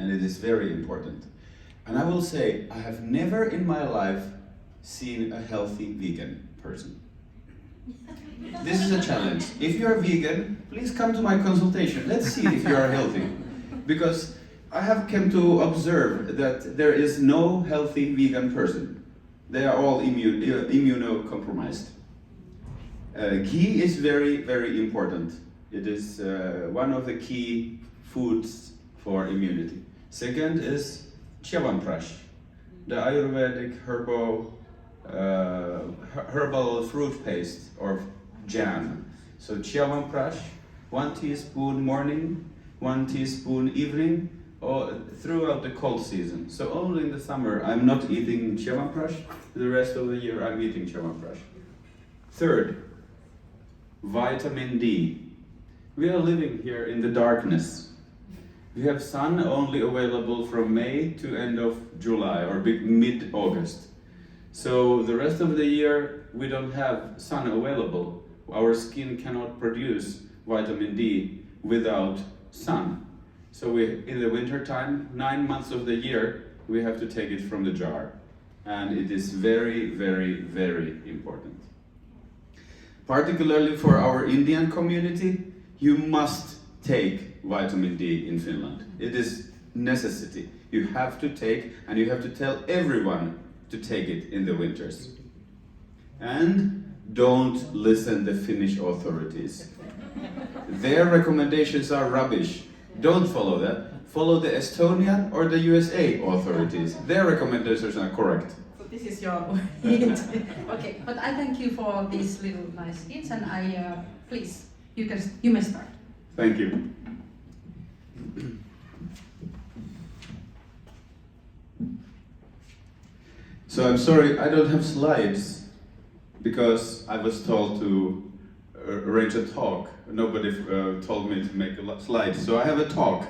and it is very important. And I will say, I have never in my life seen a healthy vegan person. This is a challenge. If you are vegan, please come to my consultation. Let's see if you are healthy. Because I have come to observe that there is no healthy vegan person. They are all immunocompromised. Ghee is very, very important. It is one of the key foods for immunity. Second is Chyawanprash, the Ayurvedic herbal fruit paste or jam. So Chyawanprash, 1 teaspoon morning, 1 teaspoon evening, or throughout the cold season. So only in the summer I'm not eating Chyawanprash, the rest of the year I'm eating Chyawanprash. Third, vitamin D. We are living here in the darkness. We have sun only available from May to end of July or mid-August. So the rest of the year we don't have sun available. Our skin cannot produce vitamin D without sun. So in the winter time, 9 months of the year, we have to take it from the jar. And it is very, very, very important. Particularly for our Indian community, you must take vitamin D in Finland. It is necessity. You have to take, and you have to tell everyone to take it in the winters. And don't listen to the Finnish authorities. Their recommendations are rubbish. Don't follow that. Follow the Estonian or the USA authorities. Their recommendations are correct. So this is your hint. Okay, but I thank you for these little nice hints, and please, you may start. Thank you. So I'm sorry, I don't have slides because I was told to arrange a talk. Nobody told me to make a slide, so I have a talk.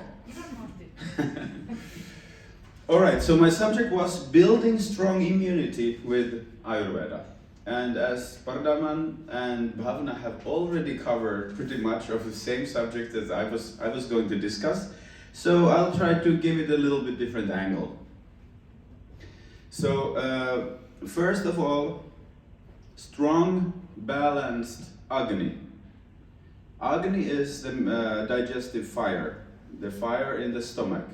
Alright, so my subject was building strong immunity with Ayurveda. And as Pardaman and Bhawna have already covered pretty much of the same subject as I was going to discuss, so I'll try to give it a little bit different angle. So, first of all, strong, balanced Agni. Agni is the digestive fire, the fire in the stomach.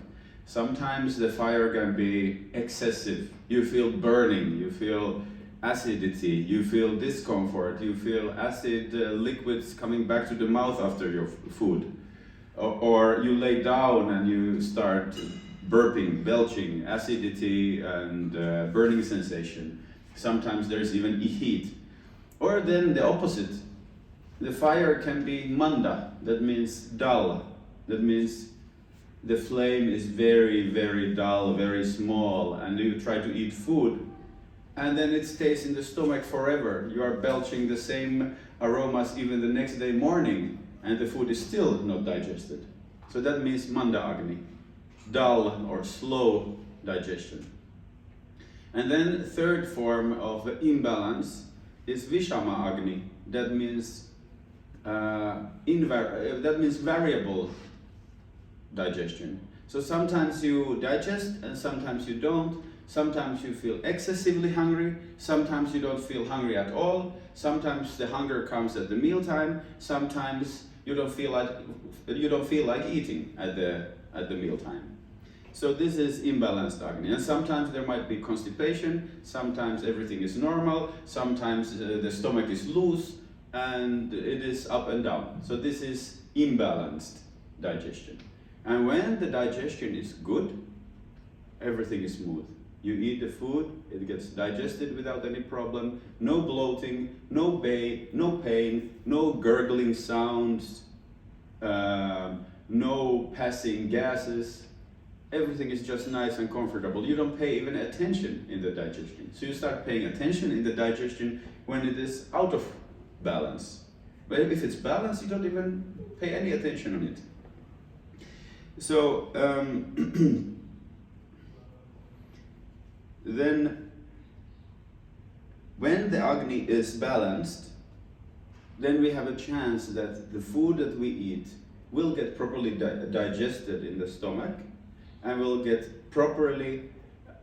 Sometimes the fire can be excessive. You feel burning, you feel acidity, you feel discomfort, you feel acid liquids coming back to the mouth after your food. Or you lay down and you start burping, belching, acidity and burning sensation. Sometimes there's even heat. Or then the opposite. The fire can be manda, that means dull. That means the flame is very, very dull, very small, and you try to eat food, and then it stays in the stomach forever. You are belching the same aromas even the next day morning, and the food is still not digested. So that means manda agni, dull or slow digestion. And then third form of imbalance is vishama agni. That means variable digestion. So sometimes you digest and sometimes you don't. Sometimes you feel excessively hungry. Sometimes you don't feel hungry at all. Sometimes the hunger comes at the mealtime. Sometimes you don't feel like eating at the mealtime. So this is imbalanced agni. And sometimes there might be constipation. Sometimes everything is normal. Sometimes the stomach is loose and it is up and down. So this is imbalanced digestion. And when the digestion is good, everything is smooth. You eat the food, it gets digested without any problem, no bloating, no pain, no gurgling sounds, no passing gases. Everything is just nice and comfortable. You don't pay even attention in the digestion. So you start paying attention in the digestion when it is out of balance. But if it's balanced, you don't even pay any attention on it. So then when the Agni is balanced, then we have a chance that the food that we eat will get properly digested in the stomach, and will get properly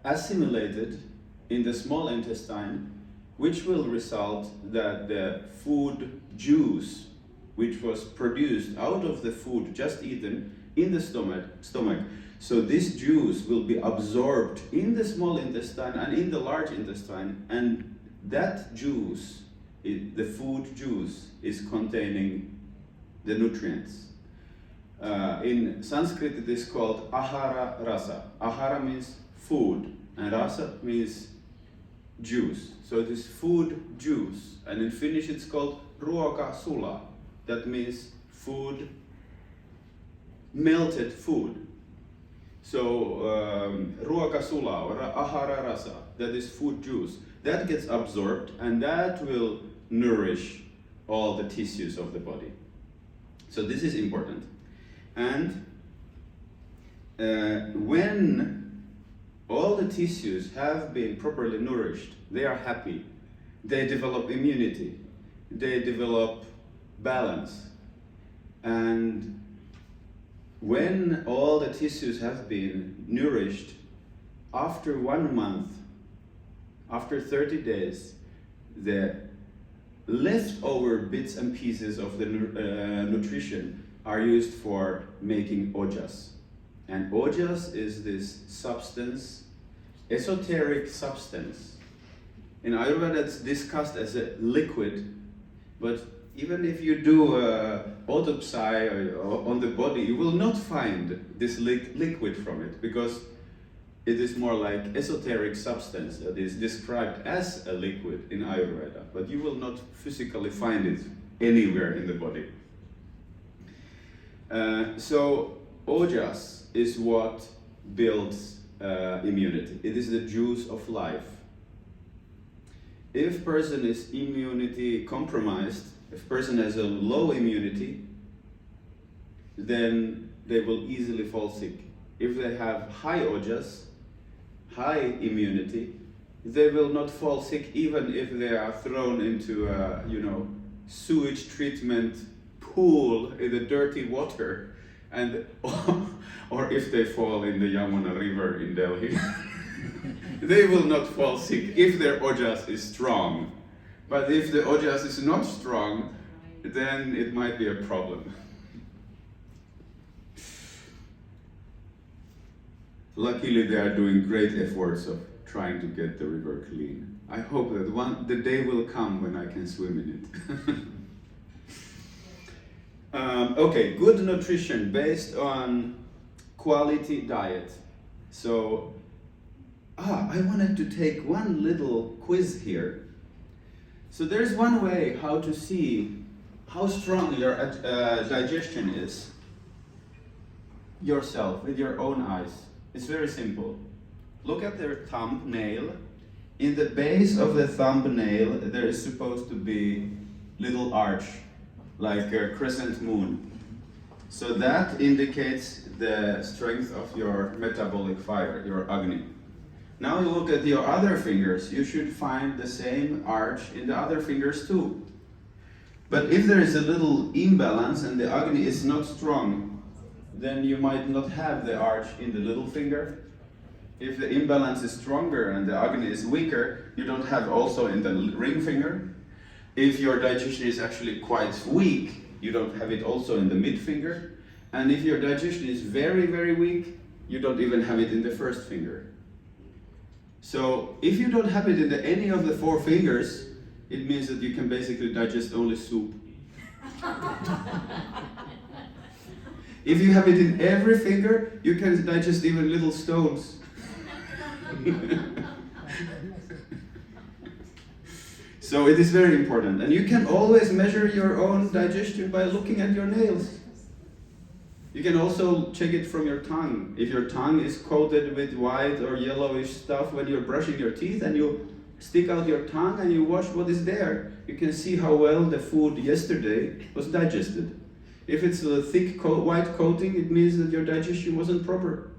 assimilated in the small intestine, which will result that the food juice, which was produced out of the food just eaten in the stomach. So this juice will be absorbed in the small intestine and in the large intestine, and that juice, the food juice, is containing the nutrients. In Sanskrit it is called ahara rasa. Ahara means food and rasa means juice. So it is food juice, and in Finnish it's called ruoka sula. That means food, melted food. So ruoka sula or ahara rasa, that is food juice, that gets absorbed and that will nourish all the tissues of the body. So this is important. And when all the tissues have been properly nourished, they are happy, they develop immunity, they develop balance. And when all the tissues have been nourished, after 1 month, after 30 days, the leftover bits and pieces of the nutrition are used for making ojas. And ojas is this substance, esoteric substance. In Ayurveda it's discussed as a liquid, but even if you do autopsy on the body, you will not find this liquid from it, because it is more like esoteric substance that is described as a liquid in Ayurveda, but you will not physically find it anywhere in the body. So ojas is what builds immunity. It is the juice of life. If person is immunity compromised, if person has a low immunity, then they will easily fall sick. If they have high ojas, high immunity, they will not fall sick even if they are thrown into a sewage treatment pool in the dirty water, and or if they fall in the Yamuna River in Delhi. They will not fall sick if their ojas is strong. But if the ojas is not strong, then it might be a problem. Luckily, they are doing great efforts of trying to get the river clean. I hope that the day will come when I can swim in it. Okay, good nutrition based on quality diet. So, I wanted to take one little quiz here. So there's one way how to see how strong your digestion is yourself, with your own eyes. It's very simple. Look at their thumbnail. In the base of the thumbnail, there is supposed to be little arch, like a crescent moon. So that indicates the strength of your metabolic fire, your Agni. Now you look at your other fingers. You should find the same arch in the other fingers too. But if there is a little imbalance and the Agni is not strong, then you might not have the arch in the little finger. If the imbalance is stronger and the Agni is weaker, you don't have also in the ring finger. If your digestion is actually quite weak, you don't have it also in the mid finger. And if your digestion is very, very weak, you don't even have it in the first finger. So if you don't have it in any of the 4 fingers, it means that you can basically digest only soup. If you have it in every finger, you can digest even little stones. So it is very important. And you can always measure your own digestion by looking at your nails. You can also check it from your tongue. If your tongue is coated with white or yellowish stuff when you're brushing your teeth, and you stick out your tongue and you wash what is there, you can see how well the food yesterday was digested. If it's a thick white coating, it means that your digestion wasn't proper.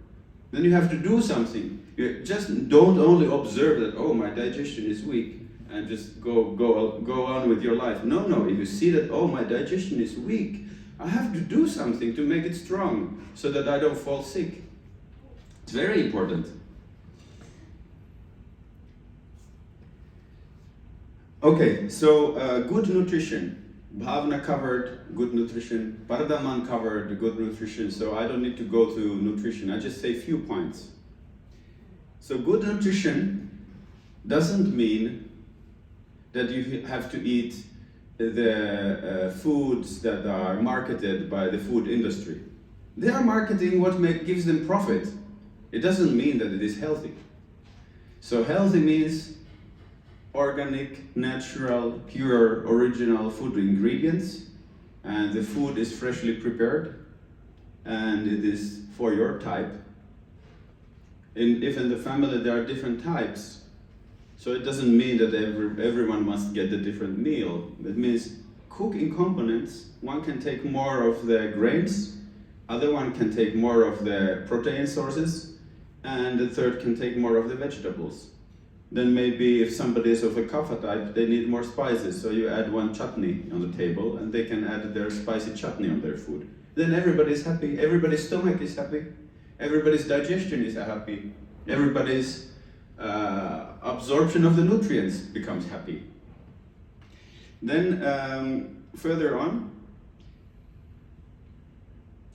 Then you have to do something. You just don't only observe that, oh, my digestion is weak, and just go on with your life. No, if you see that, oh, my digestion is weak, I have to do something to make it strong so that I don't fall sick. It's very important. Okay, so good nutrition. Bhavna covered good nutrition. Pardaman covered good nutrition, so I don't need to go to nutrition. I just say a few points. So good nutrition doesn't mean that you have to eat the foods that are marketed by the food industry. They are marketing what gives them profit. It doesn't mean that it is healthy. So healthy means organic, natural, pure, original food ingredients, and the food is freshly prepared, and it is for your type. If in the family there are different types, so it doesn't mean that everyone must get a different meal. It means cooking components. One can take more of the grains, other one can take more of the protein sources, and the third can take more of the vegetables. Then maybe if somebody is of a kapha type, they need more spices, so you add one chutney on the table and they can add their spicy chutney on their food. Then everybody's happy, everybody's stomach is happy, everybody's digestion is happy, everybody's absorption of the nutrients becomes happy. Then further on,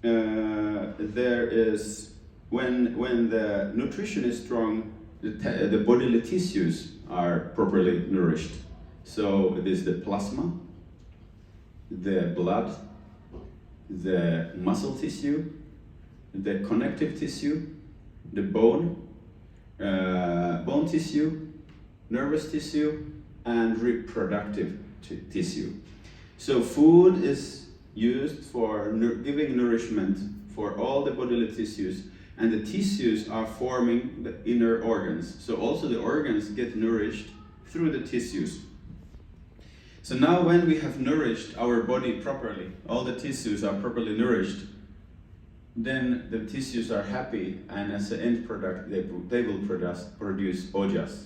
there is, when the nutrition is strong, the bodily tissues are properly nourished. So it is the plasma, the blood, the muscle tissue, the connective tissue, the bone tissue, nervous tissue, and reproductive tissue. So food is used for giving nourishment for all the bodily tissues, and the tissues are forming the inner organs. So also the organs get nourished through the tissues. So now when we have nourished our body properly, all the tissues are properly nourished, then the tissues are happy, and as an end product they will produce ojas.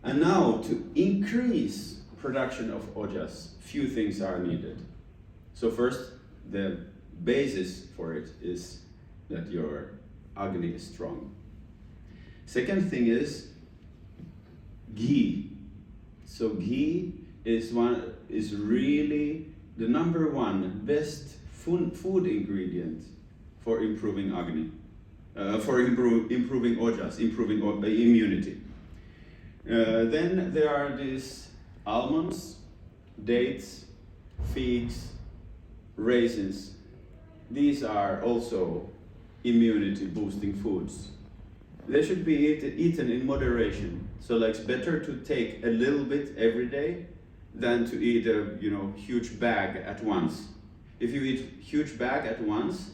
And now to increase production of ojas, few things are needed. So first, the basis for it is that your agni is strong. Second thing is ghee. So ghee is really the number one best food ingredient for improving agni, for improving ojas, improving immunity. Then there are these almonds, dates, figs, raisins. These are also immunity boosting foods. They should be eaten in moderation. So like it's better to take a little bit every day than to eat a huge bag at once. If you eat huge bag at once,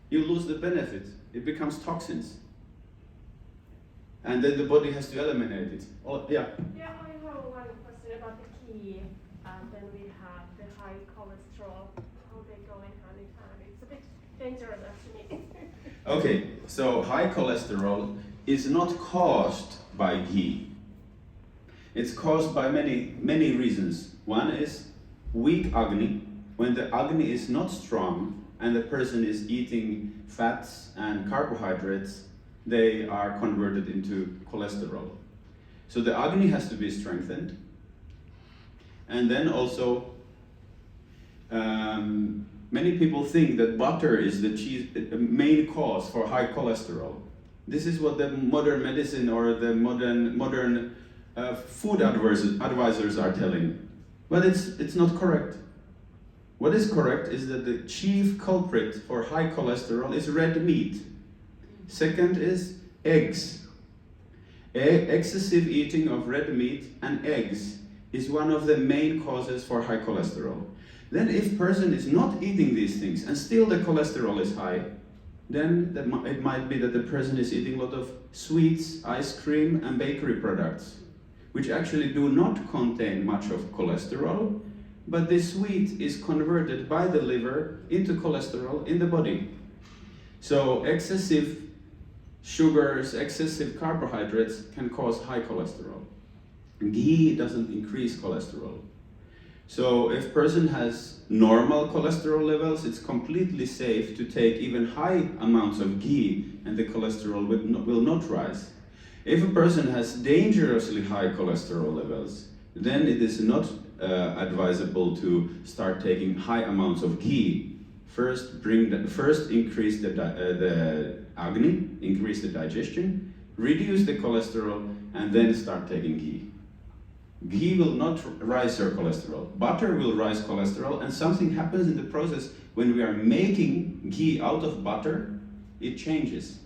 you lose the benefit. It becomes toxins. And then the body has to eliminate it. Oh, yeah? Yeah, I have one question about the ghee, and then we have the high cholesterol, how they go in hand in hand. It's a bit dangerous actually. Okay, so high cholesterol is not caused by ghee. It's caused by many reasons. One is weak agni. When the agni is not strong and the person is eating fats and carbohydrates, they are converted into cholesterol. So the agni has to be strengthened. And then also, many people think that butter is the main cause for high cholesterol. This is what the modern medicine or the modern food advisors are telling. But it's not correct. What is correct is that the chief culprit for high cholesterol is red meat. Second is eggs. Excessive eating of red meat and eggs is one of the main causes for high cholesterol. Then if person is not eating these things and still the cholesterol is high, then it might be that the person is eating a lot of sweets, ice cream and bakery products, which actually do not contain much of cholesterol, but the sweet is converted by the liver into cholesterol in the body. So excessive sugars, excessive carbohydrates can cause high cholesterol. Ghee doesn't increase cholesterol. So if person has normal cholesterol levels, it's completely safe to take even high amounts of ghee and the cholesterol will not rise. If a person has dangerously high cholesterol levels, then it is not advisable to start taking high amounts of ghee. First increase the agni, increase the digestion, reduce the cholesterol, and then start taking ghee. Ghee will not rise your cholesterol. Butter will rise cholesterol, and something happens in the process when we are making ghee out of butter, it changes.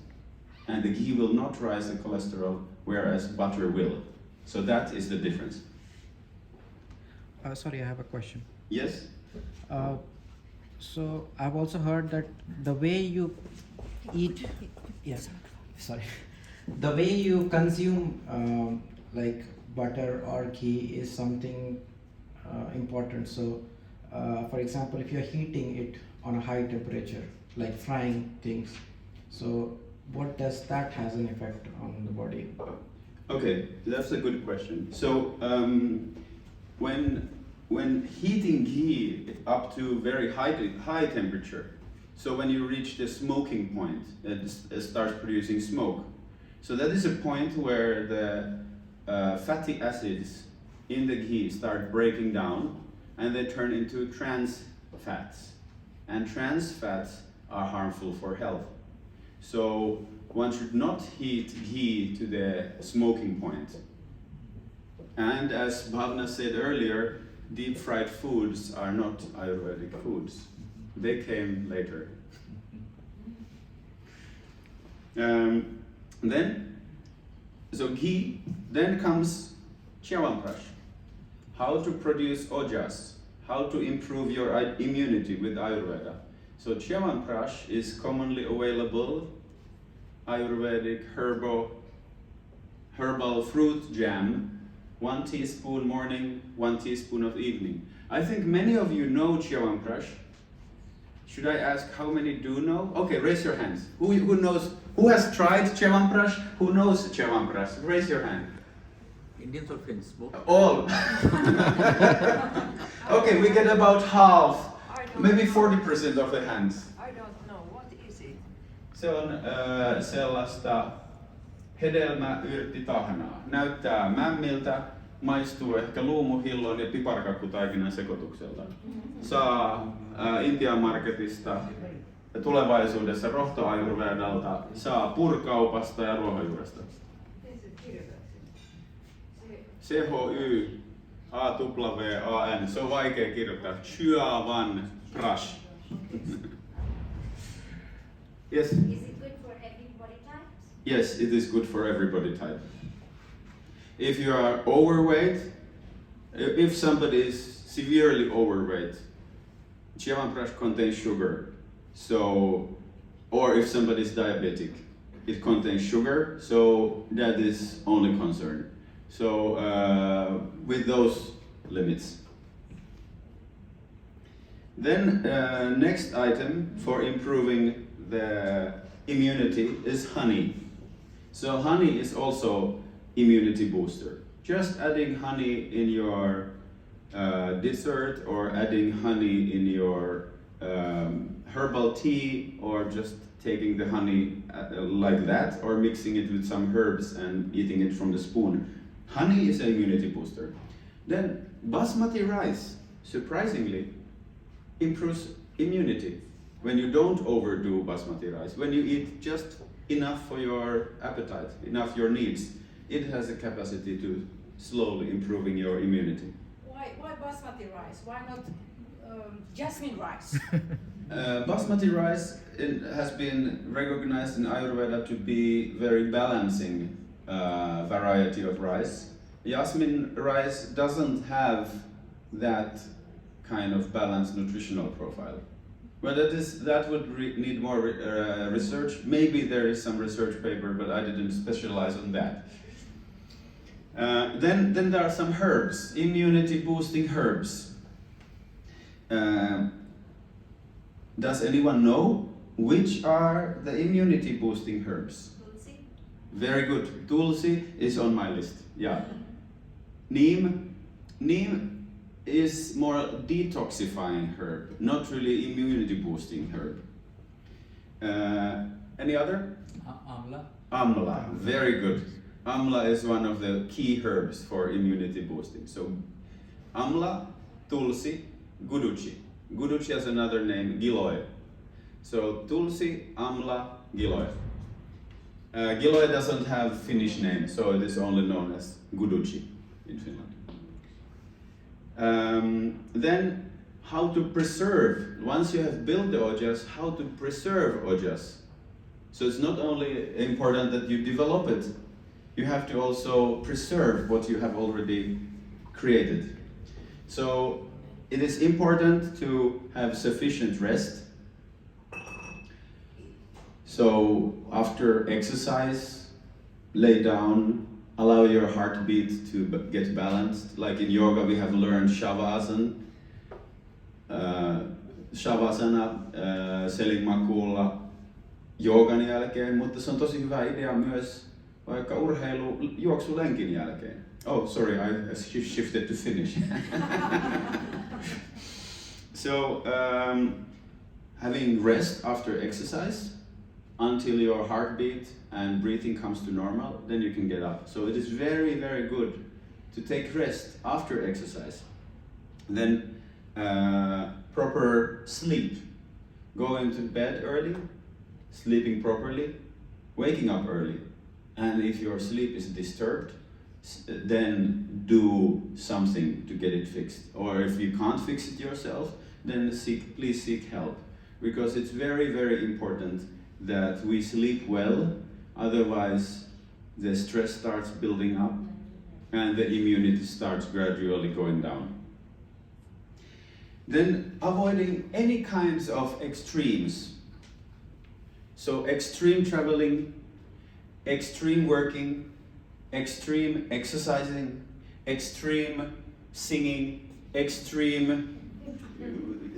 And the ghee will not rise the cholesterol, whereas butter will. So that is the difference. Sorry, I have a question. Yes? So I've also heard that the way you eat, the way you consume like butter or ghee is something important. So, for example, if you're heating it on a high temperature, like frying things, so what does that has an effect on the body? Okay, that's a good question. So when heating ghee up to very high temperature, so when you reach the smoking point, it starts producing smoke. So that is a point where the fatty acids in the ghee start breaking down and they turn into trans fats. And trans fats are harmful for health. So one should not heat ghee to the smoking point. And as Bhavna said earlier, deep fried foods are not Ayurvedic foods. They came later. So ghee, then comes Chyawanprash. How to produce ojas, how to improve your immunity with Ayurveda. So Chyawanprash is commonly available Ayurvedic herbal fruit jam, 1 teaspoon morning, 1 teaspoon of evening. I think many of you know Chyawanprash. Should I ask how many do know? Okay, raise your hands. Who knows? Who has tried Chyawanprash? Who knows Chyawanprash? Raise your hand. Indians or Finns? Both? All. Okay, we get about half, maybe 40% of the hands. I don't know. What is it? Se on sellaista hedelmäyrttitahnaa. Näyttää mämmiltä, maistuu ehkä luumuhillon ja piparkakkutaikinan sekoitukselta. Saa Intian marketista ja tulevaisuudessa rohto-ayurvedalta, saa purkaupasta ja ruohonjuuresta. CHYAWAN, se on vaikea kirjoittaa. Chyawanprash. Yes? Is it good for every body type? Yes, it is good for every body type. If you are overweight, if somebody is severely overweight, Chyawanprash contains sugar. So, or if somebody is diabetic, it contains sugar, so that is only concern. So, with those limits. Then, next item for improving the immunity is honey. So honey is also immunity booster. Just adding honey in your dessert or adding honey in your herbal tea or just taking the honey like that or mixing it with some herbs and eating it from the spoon. Honey is an immunity booster. Then basmati rice, surprisingly, improves immunity. When you don't overdo basmati rice, when you eat just enough for your appetite, enough your needs, it has a capacity to slowly improving your immunity. Why basmati rice? Why not jasmine rice? Basmati rice has been recognized in Ayurveda to be very balancing variety of rice. Jasmine rice doesn't have that kind of balanced nutritional profile. But that would need more research. Maybe there is some research paper, but I didn't specialize on that. Then there are some herbs, immunity boosting herbs. Does anyone know which are the immunity boosting herbs? Tulsi. Very good. Tulsi is on my list. Yeah. Neem is more detoxifying herb, not really immunity boosting herb. Any other? Amla. Amla, very good. Amla is one of the key herbs for immunity boosting. So, amla, tulsi, guduchi. Guduchi has another name, giloy. So, tulsi, amla, giloy. Giloy doesn't have Finnish name, so it is only known as guduchi in Finland. Then, how to preserve. Once you have built the ojas, how to preserve ojas. So it's not only important that you develop it, you have to also preserve what you have already created. So it is important to have sufficient rest. So after exercise, lay down, allow your heartbeat to get balanced. Like in yoga, we have learned Shavasana, selinmakuulla joogan jälkeen, mutta se on tosi hyvä idea myös vaikka juoksulenkin jälkeen. Oh, sorry, I shifted to Finnish. So, having rest after exercise until your heartbeat and breathing comes to normal, then you can get up. So it is very, very good to take rest after exercise. Then proper sleep, going to bed early, sleeping properly, waking up early. And if your sleep is disturbed, then do something to get it fixed. Or if you can't fix it yourself, then please seek help. Because it's very, very important that we sleep well, otherwise the stress starts building up and the immunity starts gradually going down. Then avoiding any kinds of extremes. So extreme traveling, extreme working, extreme exercising, extreme singing, extreme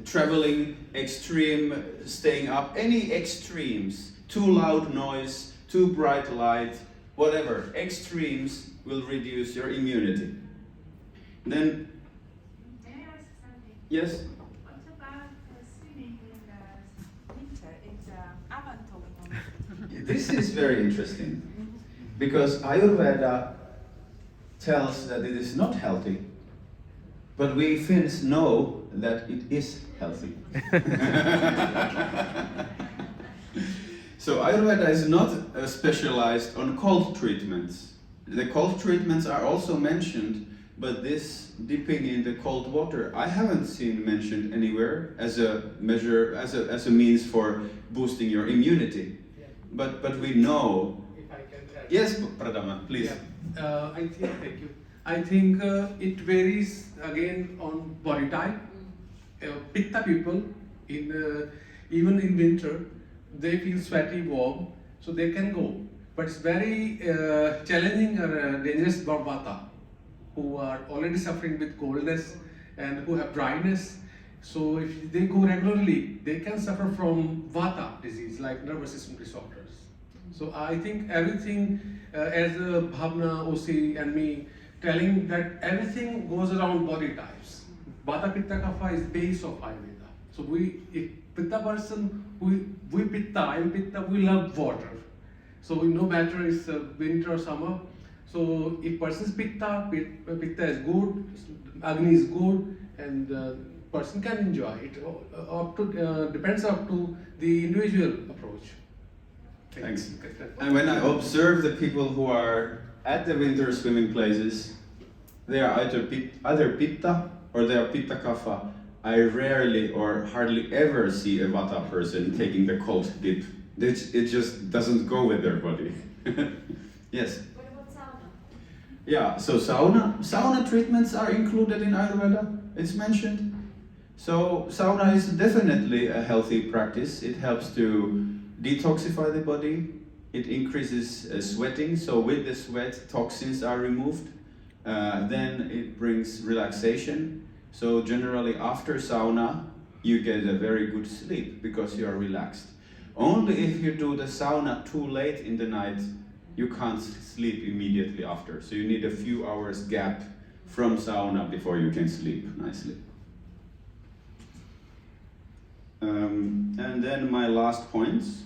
traveling, extreme staying up, any extremes, too loud noise, too bright light, whatever, extremes will reduce your immunity. Then, May I ask something? yes? What about swimming in the winter in the Avantoon? This is very interesting because Ayurveda tells that it is not healthy, but we Finns know that it is healthy. So Ayurveda is not specialized on cold treatments. The cold treatments are also mentioned, but this dipping in the cold water, I haven't seen mentioned anywhere as a measure, as a means for boosting your immunity. Yeah. But we know. If I can add. Yes, Pardaman, please. Yeah. Thank you. I think it varies again on body type. Pitta people, even in winter, they feel sweaty, warm, so they can go. But it's very challenging or dangerous for Vata, who are already suffering with coldness and who have dryness. So if they go regularly, they can suffer from Vata disease, like nervous system disorders. So I think everything, as Bhawna, Ossi and me, telling that everything goes around body types. Vata, Pitta, Kapha is base of Ayurveda. So if Pitta person, we Pitta, I'm Pitta, we love water. So no matter it's winter or summer. So if person is Pitta, Pitta is good, Agni is good, and person can enjoy it. Depends up to the individual approach. Thanks. And when I observe the people who are at the winter swimming places, they are either Pitta or they are Pitta Kapha. I rarely or hardly ever see a Vata person taking the cold dip. It just doesn't go with their body. Yes? What about sauna? Yeah, so sauna treatments are included in Ayurveda, it's mentioned. So sauna is definitely a healthy practice. It helps to detoxify the body. It increases sweating, so with the sweat, toxins are removed. Then it brings relaxation. So generally after sauna, you get a very good sleep because you are relaxed. Only if you do the sauna too late in the night, you can't sleep immediately after. So you need a few hours gap from sauna before you can sleep nicely. And then my last points.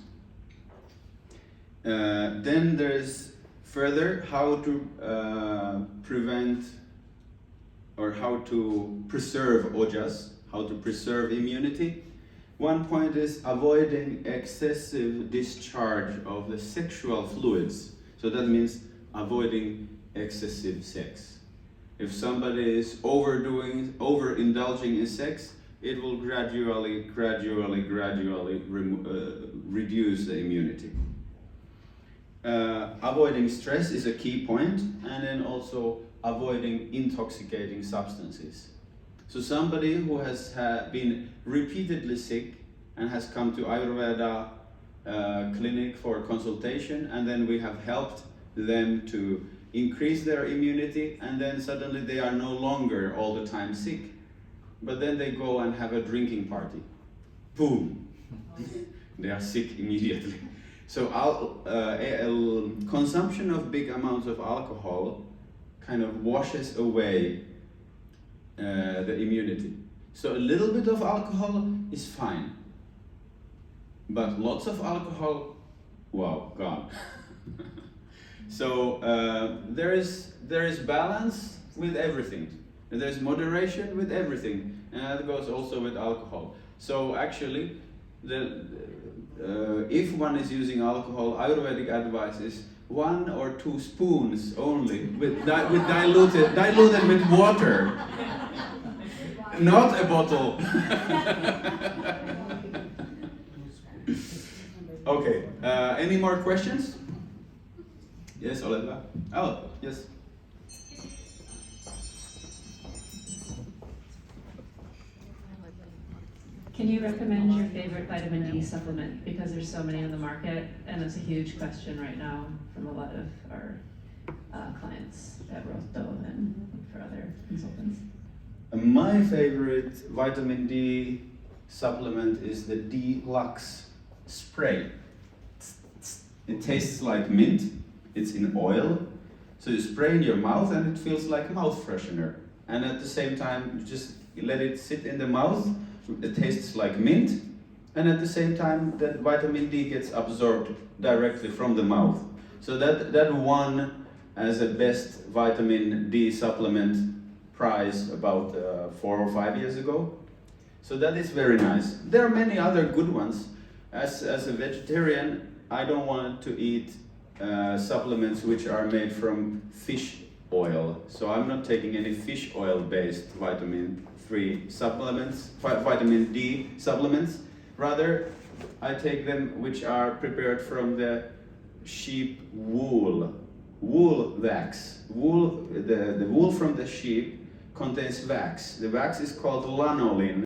Then there's further how to prevent or how to preserve ojas, how to preserve immunity. One point is avoiding excessive discharge of the sexual fluids. So that means avoiding excessive sex. If somebody is overindulging in sex, it will gradually reduce the immunity. Avoiding stress is a key point, and then also avoiding intoxicating substances. So somebody who has been repeatedly sick and has come to Ayurveda clinic for consultation, and then we have helped them to increase their immunity, and then suddenly they are no longer all the time sick, but then they go and have a drinking party. Boom! They are sick immediately. So consumption of big amounts of alcohol kind of washes away the immunity. So a little bit of alcohol is fine, but lots of alcohol, wow, gone. So there is balance with everything. There's moderation with everything, and that goes also with alcohol. So actually, if one is using alcohol, Ayurvedic advice is 1 or 2 spoons only, diluted with water, not a bottle. Okay. Any more questions? Yes, Olga. Oh, yes. Can you recommend your favorite vitamin D supplement? Because there's so many on the market, and it's a huge question right now from a lot of our clients at Roto and for other consultants. My favorite vitamin D supplement is the D-Lux spray. It tastes like mint. It's in oil. So you spray in your mouth and it feels like mouth freshener. And at the same time, you just let it sit in the mouth. It tastes like mint, and at the same time that vitamin D gets absorbed directly from the mouth. So that won as a best vitamin D supplement prize about 4 or 5 years ago. So that is very nice. There are many other good ones. As a vegetarian, I don't want to eat supplements which are made from fish oil. So I'm not taking any fish oil based vitamin D supplements. Rather, I take them which are prepared from the sheep wool wax. The wool from the sheep contains wax. The wax is called lanolin,